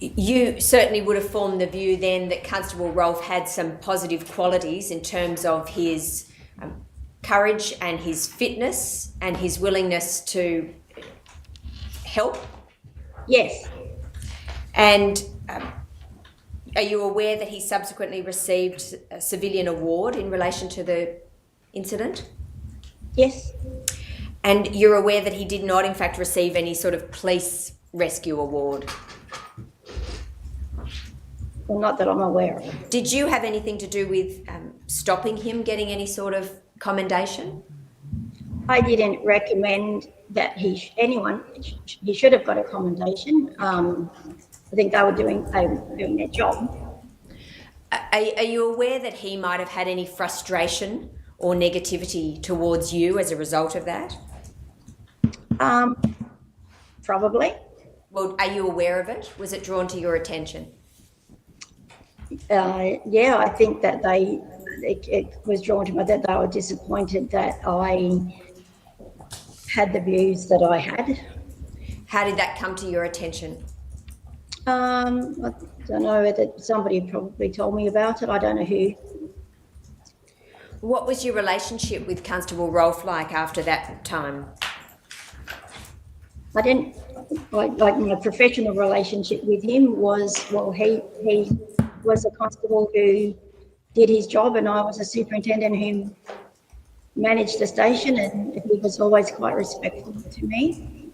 You certainly would have formed the view then that Constable Rolfe had some positive qualities in terms of his courage and his fitness and his willingness to help. Yes. And are you aware that he subsequently received a civilian award in relation to the incident? Yes. And you're aware that he did not in fact receive any sort of police rescue award? Well, not that I'm aware of. Did you have anything to do with stopping him getting any sort of commendation? I didn't recommend that he should have got a commendation. I think they were doing their job. Are you aware that he might have had any frustration or negativity towards you as a result of that? Probably. Well, are you aware of it? Was it drawn to your attention? Yeah, I think that it was drawn to me that they were disappointed that I had the views that I had. How did that come to your attention? I don't know whether somebody probably told me about it. I don't know who. What was your relationship with Constable Rolfe like after that time? I didn't like my professional relationship with him was, he was a constable who did his job, and I was a superintendent who managed the station, and he was always quite respectful to me.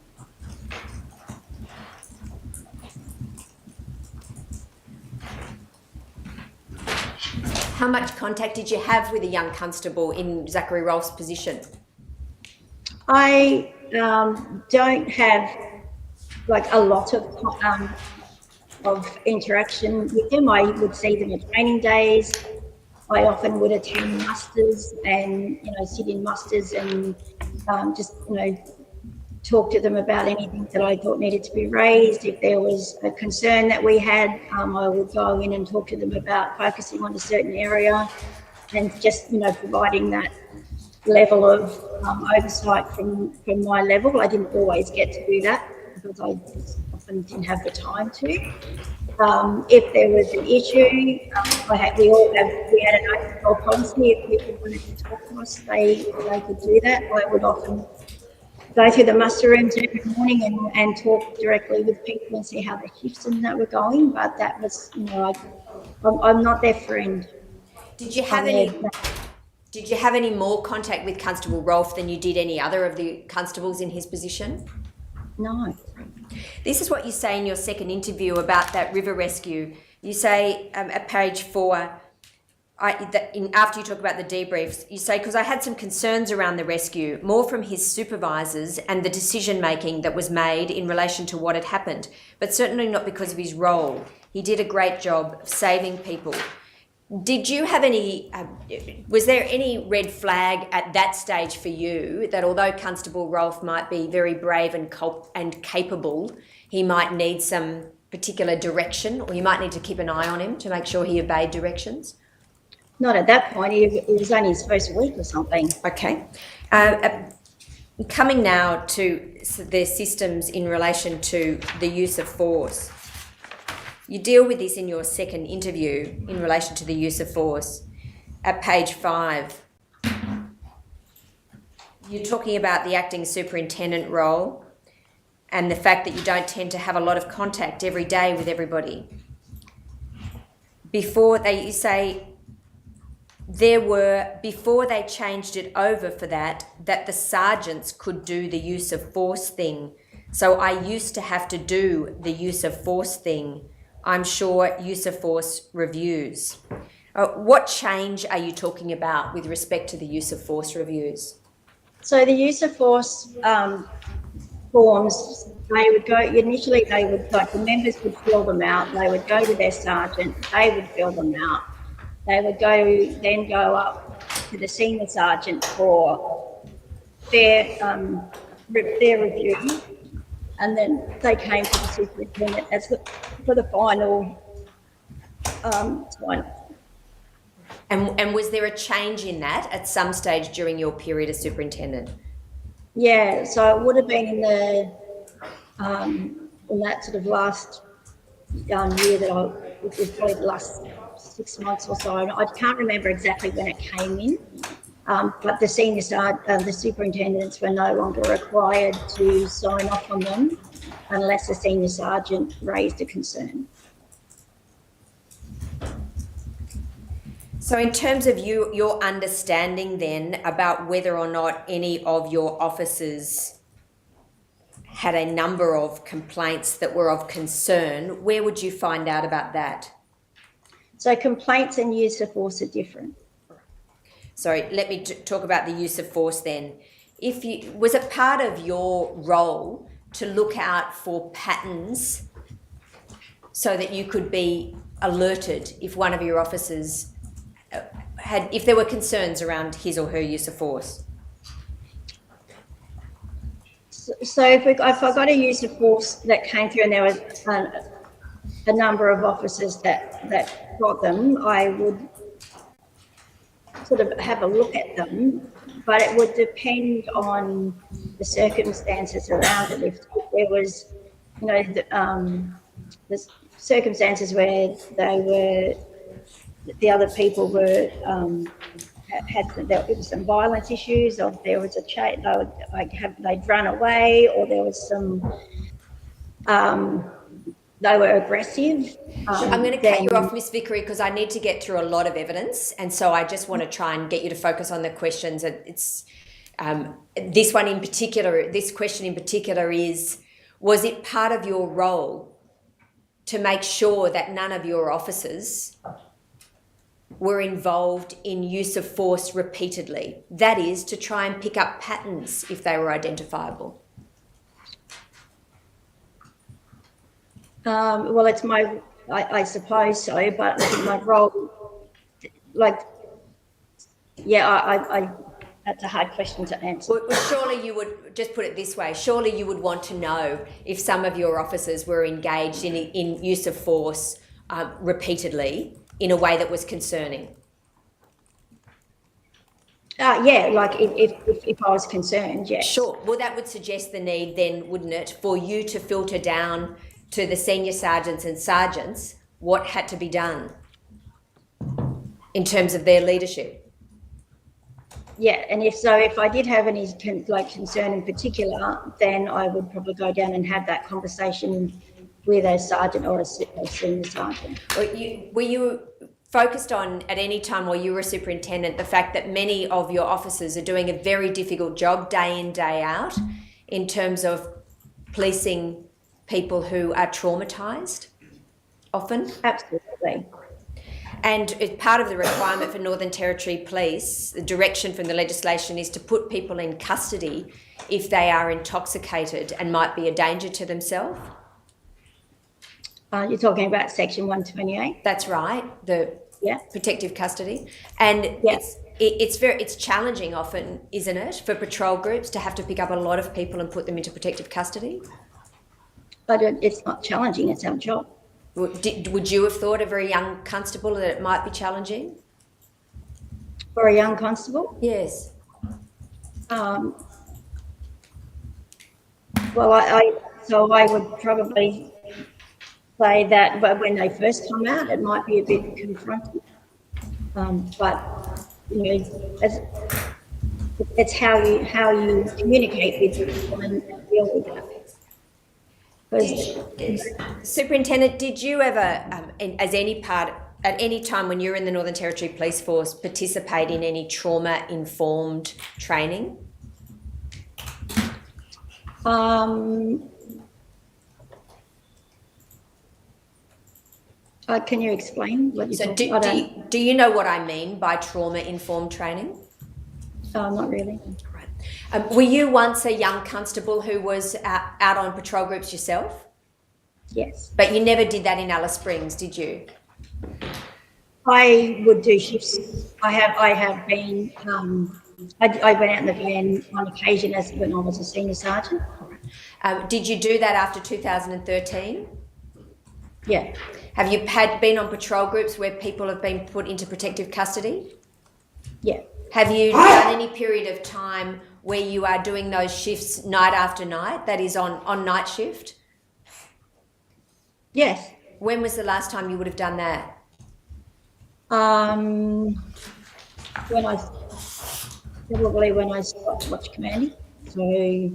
How much contact did you have with a young constable in Zachary Rolfe's position? I don't have a lot of interaction with them. I would see them at training days. I often would attend musters and sit in musters and just talk to them about anything that I thought needed to be raised. If there was a concern that we had, I would go in and talk to them about focusing on a certain area and just providing that level of oversight from my level. I didn't always get to do that because I often didn't have the time to. If there was an issue, we had an open door policy. If people wanted to talk to us, they could do that. I would often go through the muster rooms every morning and talk directly with people and see how the shifts and that were going. But that was, I'm not their friend. Did you have any more contact with Constable Rolfe than you did any other of the constables in his position? No. This is what you say in your second interview about that river rescue. You say at page 4, after you talk about the debriefs, you say, because I had some concerns around the rescue, more from his supervisors and the decision making that was made in relation to what had happened, but certainly not because of his role. He did a great job of saving people. Did you have any, was there any red flag at that stage for you that although Constable Rolfe might be very brave and capable, he might need some particular direction, or you might need to keep an eye on him to make sure he obeyed directions? Not at that point. It was only his first week or something. Okay. Coming now to the systems in relation to the use of force. You deal with this in your second interview in relation to the use of force. At page 5, you're talking about the acting superintendent role and the fact that you don't tend to have a lot of contact every day with everybody. Before they changed it over for that the sergeants could do the use of force thing. So I used to have to do the use of force thing I'm sure, use of force reviews. What change are you talking about with respect to the use of force reviews? So the use of force forms, they would go, initially they would, like the members would fill them out, they would go to their sergeant, they would fill them out. They would then go up to the senior sergeant for their review, and then they came to the superintendent for the final sign. And was there a change in that at some stage during your period as superintendent? Yeah, so it would have been in that sort of last year that it was probably the last 6 months or so. I can't remember exactly when it came in, but the superintendents were no longer required to sign off on them unless the senior sergeant raised a concern. So in terms of your understanding then about whether or not any of your officers had a number of complaints that were of concern, where would you find out about that? So complaints and use of force are different. Sorry, let me talk about the use of force then. Was it part of your role to look out for patterns so that you could be alerted if one of your officers if there were concerns around his or her use of force? So if I got a use of force that came through and there was a number of officers that got them, I would sort of have a look at them, but it would depend on the circumstances around it. If there was, the circumstances where the other people were there was some violence issues, or there was they'd run away, or there was some they were aggressive. I'm going to cut you off, Miss Vickery, because I need to get through a lot of evidence, and so I just want to try and get you to focus on the questions. It's this one in particular. This question in particular is: was it part of your role to make sure that none of your officers were involved in use of force repeatedly? That is, to try and pick up patterns if they were identifiable. Well, it's I suppose so, but my role, that's a hard question to answer. Well, surely you would, just put it this way, surely you would want to know if some of your officers were engaged in use of force repeatedly in a way that was concerning. If I was concerned, yes. Sure. Well, that would suggest the need then, wouldn't it, for you to filter down to the senior sergeants and sergeants what had to be done in terms of their leadership? Yeah, and if I did have any concern in particular, then I would probably go down and have that conversation with a sergeant or a senior sergeant. Were you focused on, at any time while you were a superintendent, the fact that many of your officers are doing a very difficult job day in, day out in terms of policing people who are traumatised often? Absolutely. And part of the requirement for Northern Territory Police, the direction from the legislation is to put people in custody if they are intoxicated and might be a danger to themselves. You're talking about Section 128? That's right, the protective custody. And yes. It's challenging often, isn't it, for patrol groups to have to pick up a lot of people and put them into protective custody? But it's not challenging, it's our job. Would you have thought, a very young constable, that it might be challenging? For a young constable? Yes. Well, I would probably say that, but when they first come out, it might be a bit confronting. But it's how you communicate with people and deal with that. Superintendent, did you ever, at any time when you were in the Northern Territory Police Force, participate in any trauma-informed training? Can you explain what you're So talking? do you know what I mean by trauma-informed training? Not really. Right. Were you once a young constable who was out on patrol groups yourself? Yes. But you never did that in Alice Springs, did you? I would do shifts. I have been. I went out in the van on occasion as when I was a senior sergeant. Did you do that after 2013? Yeah. Have you been on patrol groups where people have been put into protective custody? Yeah. Have you done any period of time where you are doing those shifts night after night, that is on night shift? Yes. When was the last time you would have done that? When I stopped watch commanding, so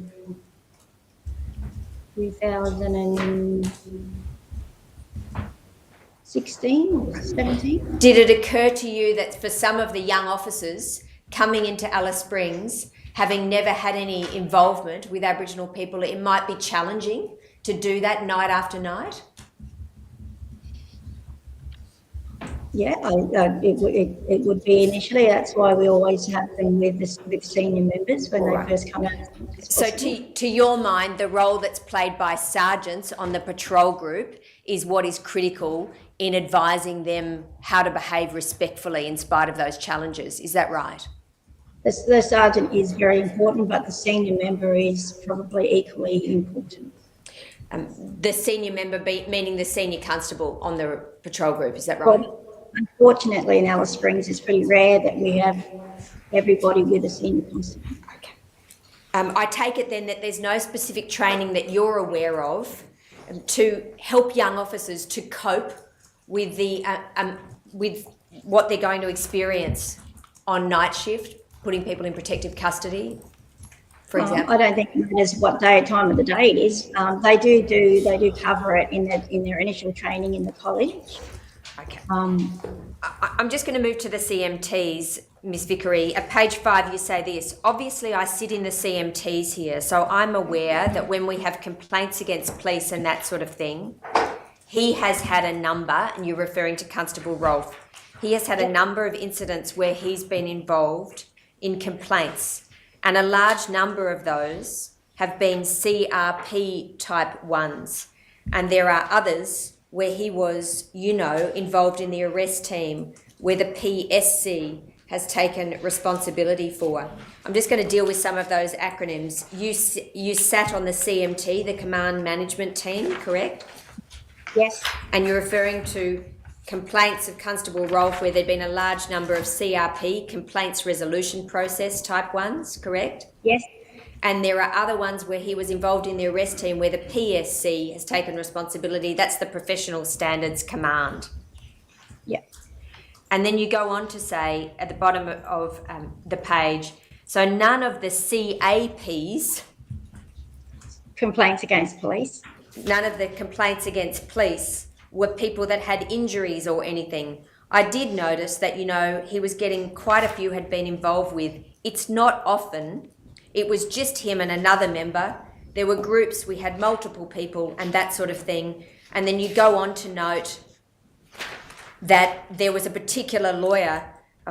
2016 or 17. Did it occur to you that for some of the young officers coming into Alice Springs, having never had any involvement with Aboriginal people, it might be challenging to do that night after night? Yeah, it would be initially. That's why we always have them with senior members when they first come out. So to your mind, the role that's played by sergeants on the patrol group is what is critical in advising them how to behave respectfully in spite of those challenges. Is that right? The sergeant is very important, but the senior member is probably equally important. The senior member meaning the senior constable on the patrol group, is that right? Well, unfortunately, in Alice Springs, it's pretty rare that we have everybody with a senior constable. Okay. I take it then that there's no specific training that you're aware of to help young officers to cope with with what they're going to experience on night shift, putting people in protective custody, for example. I don't think it matters what time of the day it is. They do cover it in their initial training in the college. Okay. I'm just going to move to the CMTs, Ms. Vickery. At page 5, you say this: obviously, I sit in the CMTs here, so I'm aware that when we have complaints against police and that sort of thing, he has had a number, and you're referring to Constable Rolfe, he has had a number of incidents where he's been involved in complaints, and a large number of those have been CRP type ones, and there are others where he was, involved in the arrest team, where the PSC has taken responsibility for. I'm just going to deal with some of those acronyms. You sat on the CMT, the Command Management Team, correct? Yes. And you're referring to complaints of Constable Rolfe where there'd been a large number of CRP, complaints resolution process type ones, correct? Yes. And there are other ones where he was involved in the arrest team where the PSC has taken responsibility. That's the Professional Standards Command. Yeah. And then you go on to say at the bottom of the page, so none of the CAPs, complaints against police, none of the complaints against police were people that had injuries or anything. I did notice that, he was getting quite a few had been involved with. It's not often. It was just him and another member. There were groups, we had multiple people and that sort of thing. And then you go on to note that there was a particular lawyer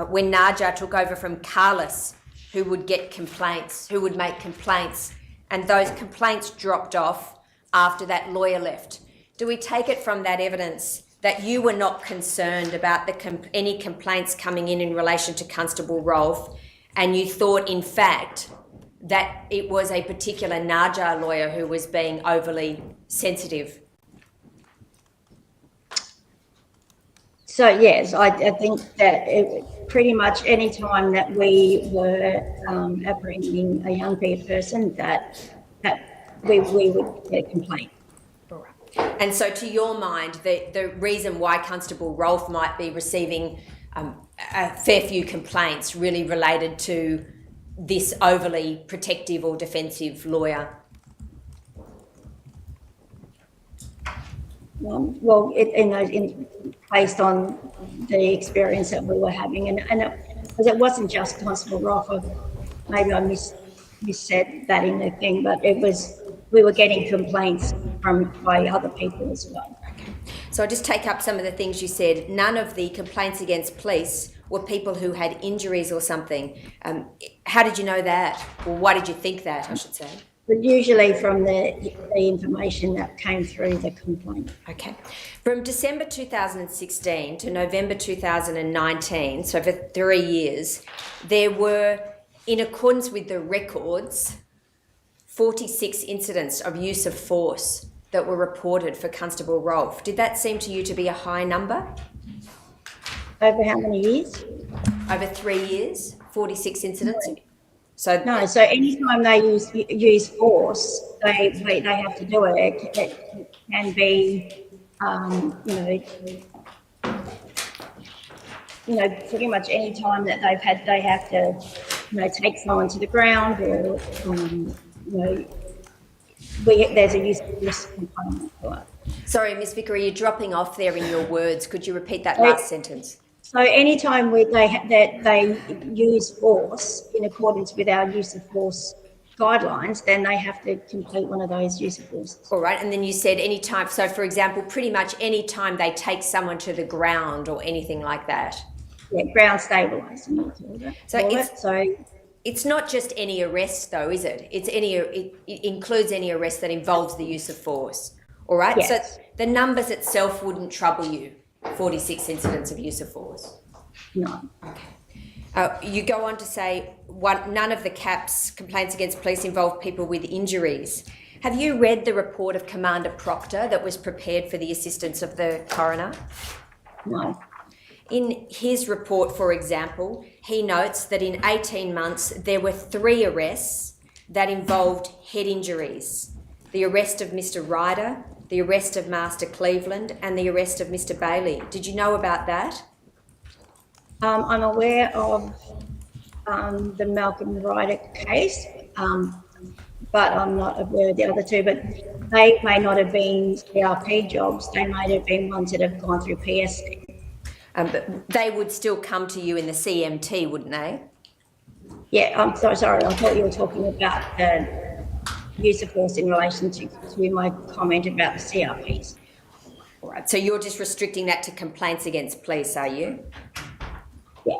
when Naja took over from Carlos who would get complaints, who would make complaints, and those complaints dropped off after that lawyer left. Do we take it from that evidence that you were not concerned about any complaints coming in relation to Constable Rolfe, and you thought, in fact, that it was a particular Naja lawyer who was being overly sensitive? So yes, I think that pretty much any time that we were apprehending a young person, that we would get a complaint. And so to your mind, the reason why Constable Rolfe might be receiving a fair few complaints really related to this overly protective or defensive lawyer? Based on the experience that we were having, and because it wasn't just Constable Rolfe, maybe I missaid that in the thing, but we were getting complaints by other people as well. So I'll just take up some of the things you said. None of the complaints against police were people who had injuries or something. How did you know that? Or why did you think that, I should say? But usually from the information that came through the complaint. Okay. From December 2016 to November 2019, so for 3 years, there were, in accordance with the records, 46 incidents of use of force that were reported for Constable Rolfe. Did that seem to you to be a high number? Over how many years? Over 3 years, 46 incidents? So No, so anytime they use force, they have to do it. It can be, pretty much any time that they have to, take someone to the ground or, there's a use of force component to it. sorry, Ms Vickery, you're dropping off there in your words. Could you repeat that last sentence? So anytime they use force in accordance with our use of force guidelines, then they have to complete one of those use of force. All right, and then you said any time, so for example, pretty much any time they take someone to the ground or anything like that. Yeah, ground stabilising. So it's not just any arrest though, is it? It includes any arrest that involves the use of force. All right, yes. So the numbers itself wouldn't trouble you, 46 incidents of use of force. No. Okay. You go on to say none of the CAP's complaints against police involve people with injuries. Have you read the report of Commander Proctor that was prepared for the assistance of the coroner? No. In his report, for example, he notes that in 18 months there were 3 arrests that involved head injuries. The arrest of Mr. Ryder, the arrest of Master Cleveland, and the arrest of Mr. Bailey. Did you know about that? I'm aware of the Malcolm Ryder case, but I'm not aware of the other 2. But they may not have been CRP jobs. They might have been ones that have gone through PSC. But they would still come to you in the CMT, wouldn't they? Yeah, I'm sorry. I thought you were talking about the use of force in relation to my comment about the CRPs. All right, so you're just restricting that to complaints against police, are you? Yeah.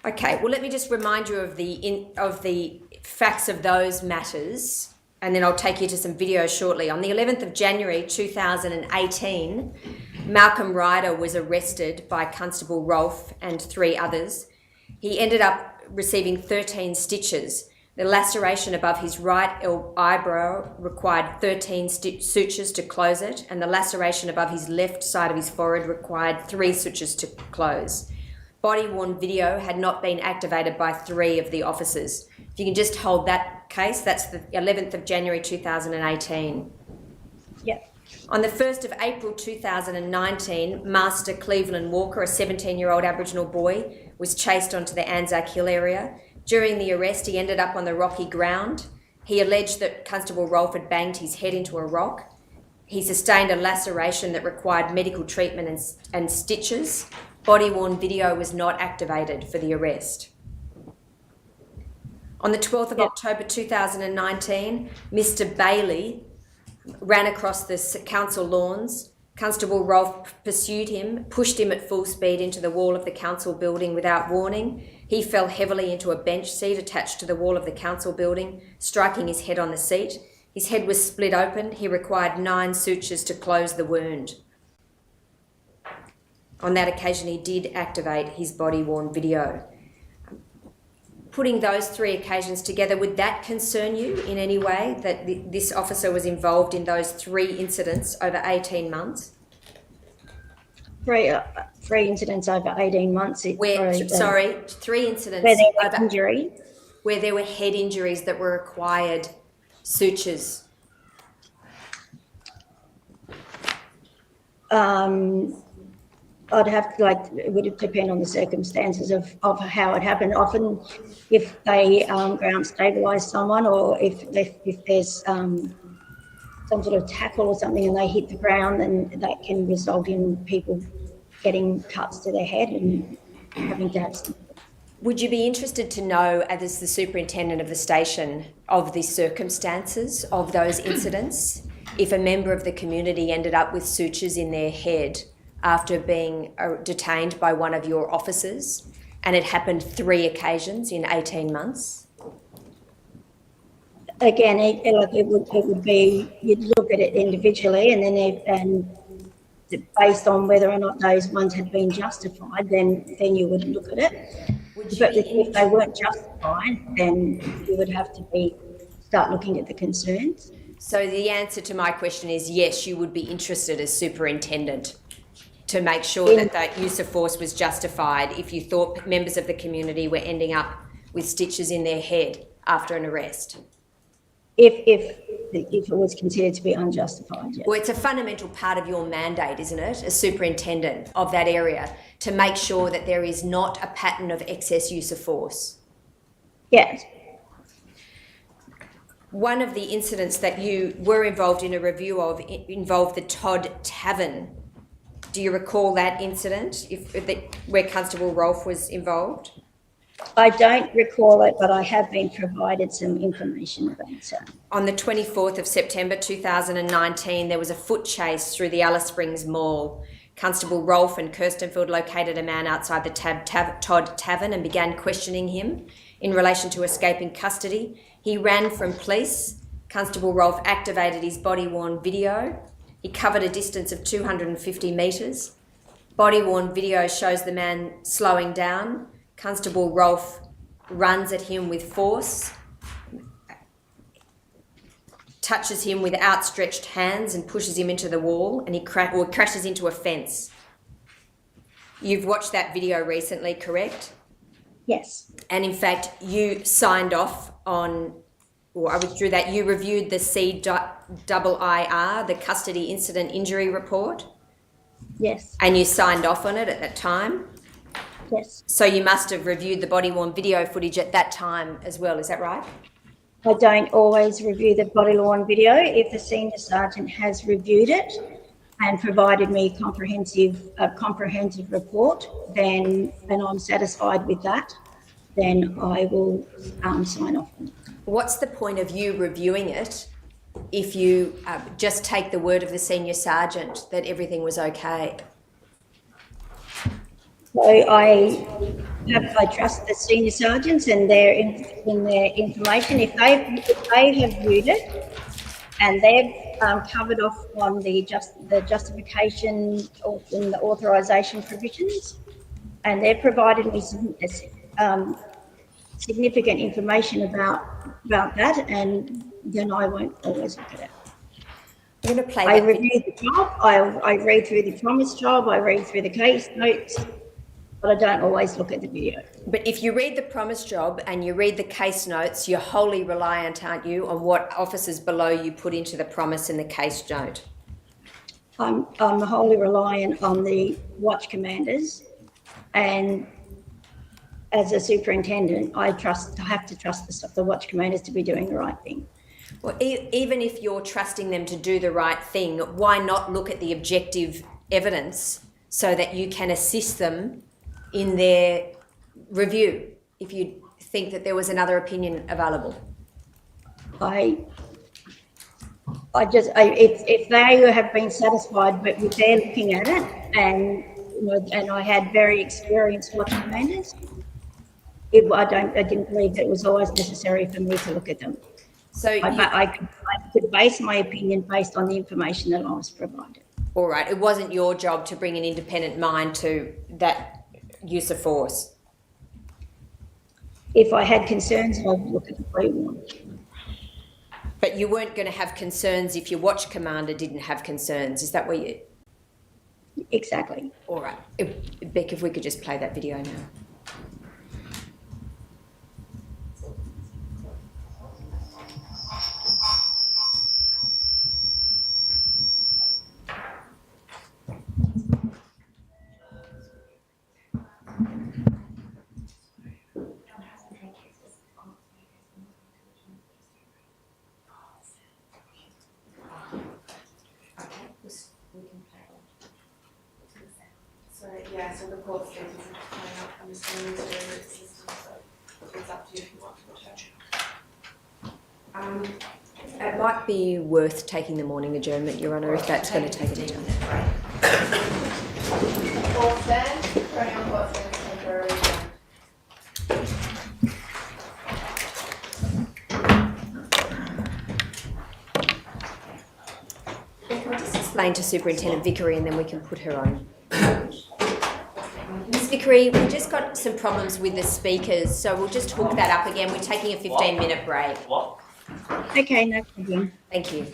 Okay, well, let me just remind you of the facts of those matters, and then I'll take you to some videos shortly. On the 11th of January 2018, Malcolm Ryder was arrested by Constable Rolfe and 3 others. He ended up receiving 13 stitches. The laceration above his right eyebrow required 13 sutures to close it, and the laceration above his left side of his forehead required 3 sutures to close. Body-worn video had not been activated by 3 of the officers. If you can just hold that case, that's the 11th of January 2018. Yep. On the 1st of April 2019, Master Cleveland Walker, a 17-year-old Aboriginal boy, was chased onto the Anzac Hill area. During the arrest, he ended up on the rocky ground. He alleged that Constable Rolfe had banged his head into a rock. He sustained a laceration that required medical treatment and stitches. Body-worn video was not activated for the arrest. On the 12th of October 2019, Mr. Bailey ran across the council lawns. Constable Rolfe pursued him, pushed him at full speed into the wall of the council building without warning. He fell heavily into a bench seat attached to the wall of the council building, striking his head on the seat. His head was split open. He required 9 sutures to close the wound. On that occasion, he did activate his body-worn video. Putting those 3 occasions together, would that concern you in any way, that this officer was involved in those 3 incidents over 18 months? 3 incidents over 18 months. 3 incidents where there were over, injury. where there were head injuries that were required sutures. I'd have to, it would depend on the circumstances of how it happened. Often if they ground stabilise someone, or if there's some sort of tackle or something and they hit the ground, then that can result in people getting cuts to their head and having to have some. Would you be interested to know, as the superintendent of the station, of the circumstances of those incidents? if a member of the community ended up with sutures in their head after being detained by one of your officers, and it happened 3 occasions in 18 months? Again, it would be, you'd look at it individually, and then based on whether or not those ones had been justified, then you would look at it. But if they weren't justified, then you would have to start looking at the concerns. So the answer to my question is yes, you would be interested as superintendent to make sure that that use of force was justified if you thought members of the community were ending up with stitches in their head after an arrest. If it was considered to be unjustified, yes. Well, it's a fundamental part of your mandate, isn't it, as superintendent of that area, to make sure that there is not a pattern of excess use of force? Yes. One of the incidents that you were involved in a review of involved the Todd Tavern. Do you recall that incident, where Constable Rolfe was involved? I don't recall it, but I have been provided some information about it. On the 24th of September 2019, there was a foot chase through the Alice Springs Mall. Constable Rolfe and Kirstenfield located a man outside the Todd Tavern and began questioning him in relation to escaping custody. He ran from police. Constable Rolfe activated his body-worn video. He covered a distance of 250 metres. Body-worn video shows the man slowing down. Constable Rolfe runs at him with force, touches him with outstretched hands and pushes him into the wall, and he crashes into a fence. You've watched that video recently, correct? Yes. And in fact, you signed off on, or I withdrew that, you reviewed the CIIR, the Custody Incident Injury Report? Yes. And you signed off on it at that time? Yes. So you must have reviewed the body-worn video footage at that time as well, is that right? I don't always review the body-worn video. If the senior sergeant has reviewed it and provided me a comprehensive report, then and I'm satisfied with that, then I will sign off on it. What's the point of you reviewing it if you just take the word of the senior sergeant that everything was okay? So I trust the senior sergeants and their information. If they have viewed it and they've covered off on the justification or in the authorisation provisions, and they've provided me significant information about that, and then I won't always look at it. I'm going to play. I review the job. I read through the promise job. I read through the case notes. But I don't always look at the video. But if you read the promise job and you read the case notes, you're wholly reliant, aren't you, on what officers below you put into the promise and the case note? I'm wholly reliant on the watch commanders, and as a superintendent, I have to trust the watch commanders to be doing the right thing. Well, even if you're trusting them to do the right thing, why not look at the objective evidence so that you can assist them in their review if you think that there was another opinion available? If they have been satisfied with their looking at it, and I had very experienced watch commanders, I didn't believe that it was always necessary for me to look at them. So I could base my opinion based on the information that I was provided. All right, it wasn't your job to bring an independent mind to that use of force. If I had concerns, I'd look at the body-worn. But you weren't going to have concerns if your watch commander didn't have concerns. Is that what you... Exactly. All right. Beck, if we could just play that video now. So the court status is coming up. I'm just going to use the system, so it's up to you if you want to watch it. It might be worth taking the morning adjournment, Your Honour, if that's going to take any time. All stand. Coronial Court stands temporarily adjourned. Can I just explain to Superintendent Vickery and then we can put her on? Ms Vickery, we just got some problems with the speakers, so we'll just hook that up again. We're taking a 15-minute break. Okay, no problem. Thank you.